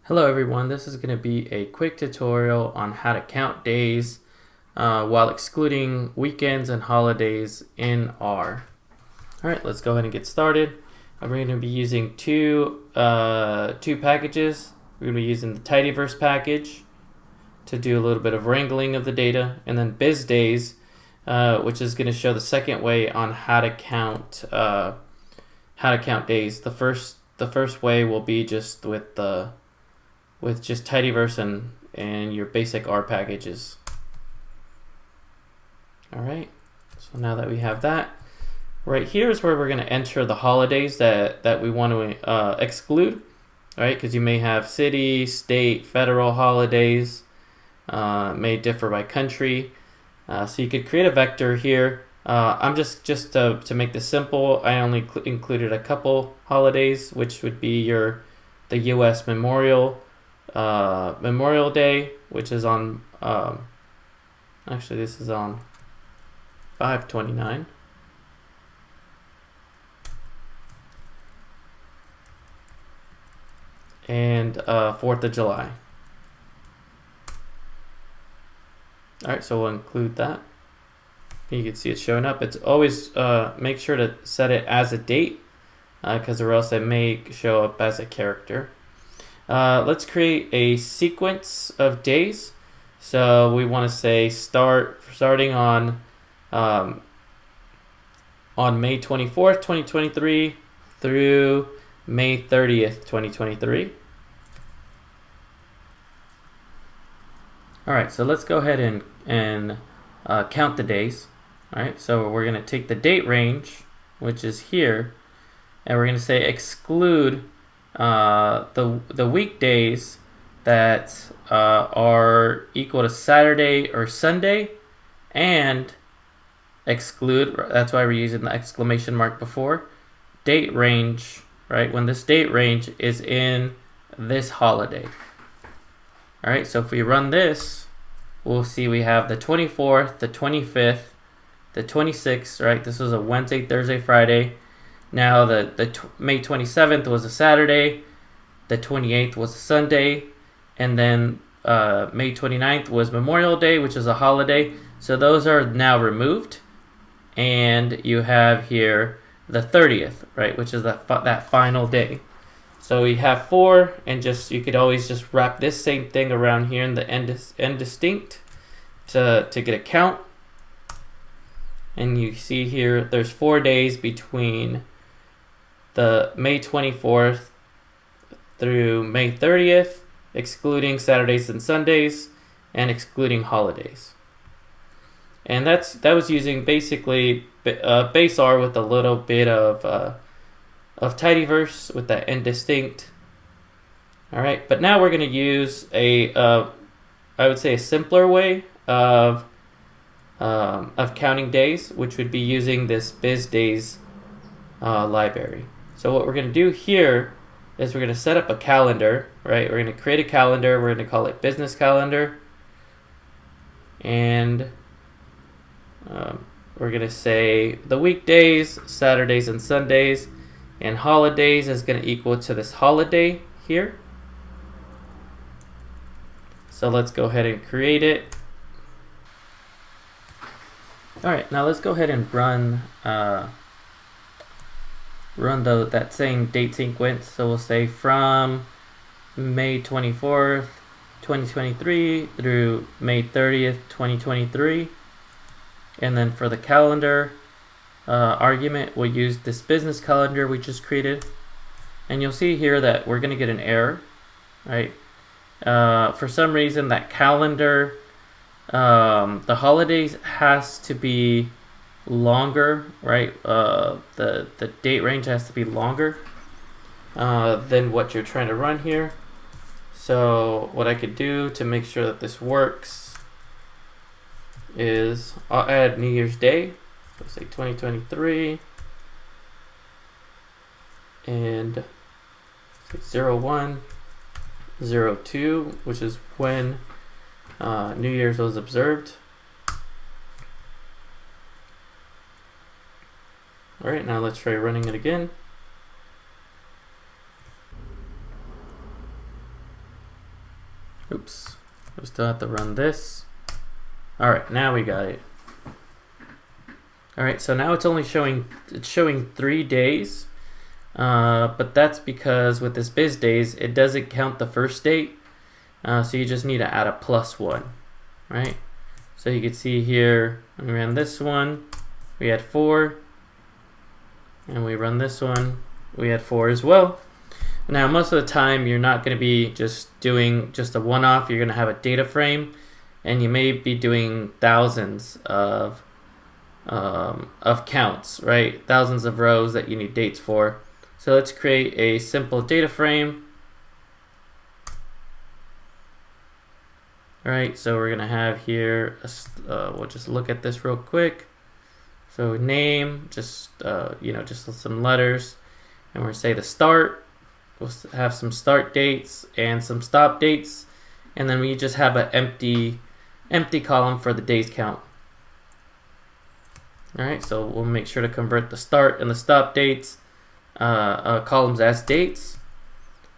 Hello everyone, this is going to be a quick tutorial on how to count days while excluding weekends and holidays in R. Alright, let's go ahead and get started. We're going to be using two packages. We're going to be using the tidyverse package to do a little bit of wrangling of the data, and then bizdays, which is going to show the second way on how to count days. The first way will be just with just tidyverse and your basic R packages. Alright, so now that we have that, right here is where we're going to enter the holidays that we want to exclude. Alright, because you may have city, state, federal holidays, may differ by country. So you could create a vector here. I'm just to make this simple, I only included a couple holidays, which would be the U.S. Memorial Day, which is on actually this is on 5/29, and 4th of July. Alright, so we'll include that. You can see it showing up. It's always make sure to set it as a date, because or else it may show up as a character. Let's create a sequence of days. So we want to say starting on May 24th, 2023 through May 30th, 2023. Alright, so let's go ahead and count the days. Alright, so we're going to take the date range, which is here, and we're going to say exclude the weekdays that are equal to Saturday or Sunday, and exclude, that's why we're using the exclamation mark before, date range, right, when this date range is in this holiday. Alright, so if we run this, we'll see we have the 24th, the 25th, the 26th, right, this was a Wednesday, Thursday, Friday. Now the May 27th was a Saturday, the 28th was a Sunday, and then May 29th was Memorial Day, which is a holiday. So those are now removed, and you have here the 30th, right, which is that final day. So we have 4, and you could always just wrap this same thing around here in the end distinct to get a count. And you see here there's 4 days between the May 24th through May 30th, excluding Saturdays and Sundays, and excluding holidays. And that was using basically base R with a little bit of tidyverse with that end distinct. All right, but now we're going to use I would say a simpler way of counting days, which would be using this bizdays library. So what we're going to do here is we're going to set up a calendar, right? We're going to create a calendar. We're going to call it business calendar. And we're going to say the weekdays, Saturdays and Sundays, and holidays is going to equal to this holiday here. So let's go ahead and create it. All right, now let's go ahead and run that same date sequence. So we'll say from May 24th, 2023 through May 30th, 2023. And then for the calendar argument, we'll use this business calendar we just created. And you'll see here that we're going to get an error, right? For some reason, that calendar, the holidays has to be longer, right? The date range has to be longer than what you're trying to run here. So what I could do to make sure that this works is I'll add New Year's Day. So say 2023 and say 01/02, which is when New Year's was observed. Alright, now let's try running it again. Oops, we still have to run this. All right, now we got it. All right, so now it's showing 3 days, but that's because with this biz days, it doesn't count the first date. So you just need to add a +1, right? So you can see here, we ran this one, we had 4, and we run this one, we had 4 as well. Now, most of the time, you're not going to be just doing just a one-off. You're going to have a data frame, and you may be doing thousands of counts, right? Thousands of rows that you need dates for. So let's create a simple data frame. All right, so we're gonna have here, we'll just look at this real quick. So name, just just some letters, and we're gonna say the start. We'll have some start dates and some stop dates, and then we just have an empty column for the days count. All right, so we'll make sure to convert the start and the stop dates columns as dates.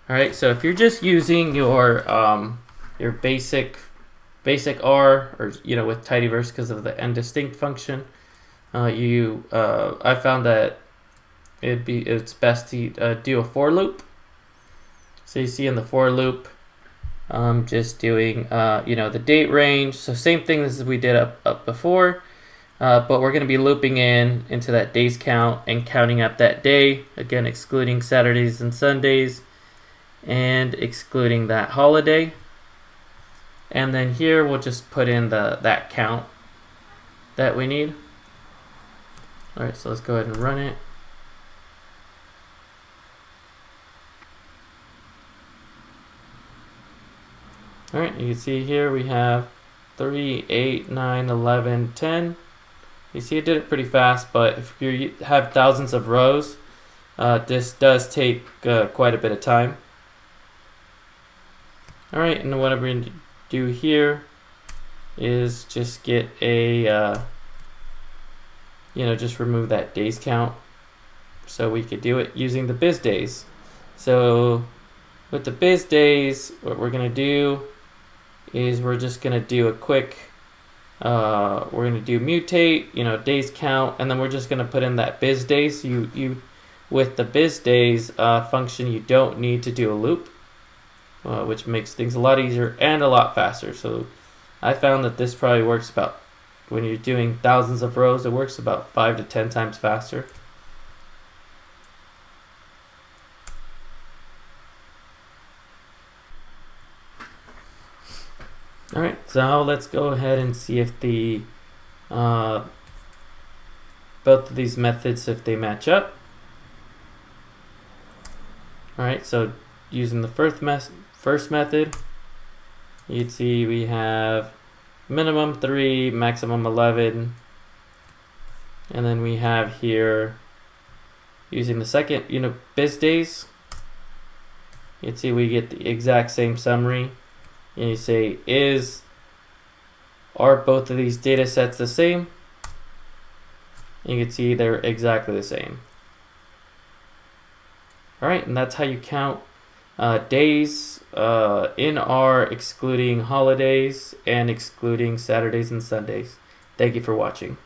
All right, so if you're just using your basic R, or with tidyverse because of the ndistinct function, I found that it's best to do a for loop. So you see in the for loop, just doing the date range. So same thing as we did up before, but we're going to be looping into that days count and counting up that day, again excluding Saturdays and Sundays and excluding that holiday. And then here we'll just put in that count that we need. All right, so let's go ahead and run it. All right, you can see here we have 3, 8, 9, 11, 10. You see it did it pretty fast, but if you have thousands of rows, this does take quite a bit of time. All right, and what I'm going to do here is just get a, just remove that days count so we could do it using the biz days. So with the biz days, what we're going to do is we're just going to do a quick, we're going to do mutate, days count, and then we're just going to put in that biz days. You with the biz days function, you don't need to do a loop, which makes things a lot easier and a lot faster. So I found that this probably works about, when you're doing thousands of rows, it works about 5 to 10 times faster. All right, so now let's go ahead and see if the both of these methods, if they match up. All right, so using the first method, you'd see we have minimum 3, maximum 11, and then we have here using the second, biz days. You'd see we get the exact same summary. And you say, are both of these data sets the same? You can see they're exactly the same. All right, and that's how you count days in R, excluding holidays and excluding Saturdays and Sundays. Thank you for watching.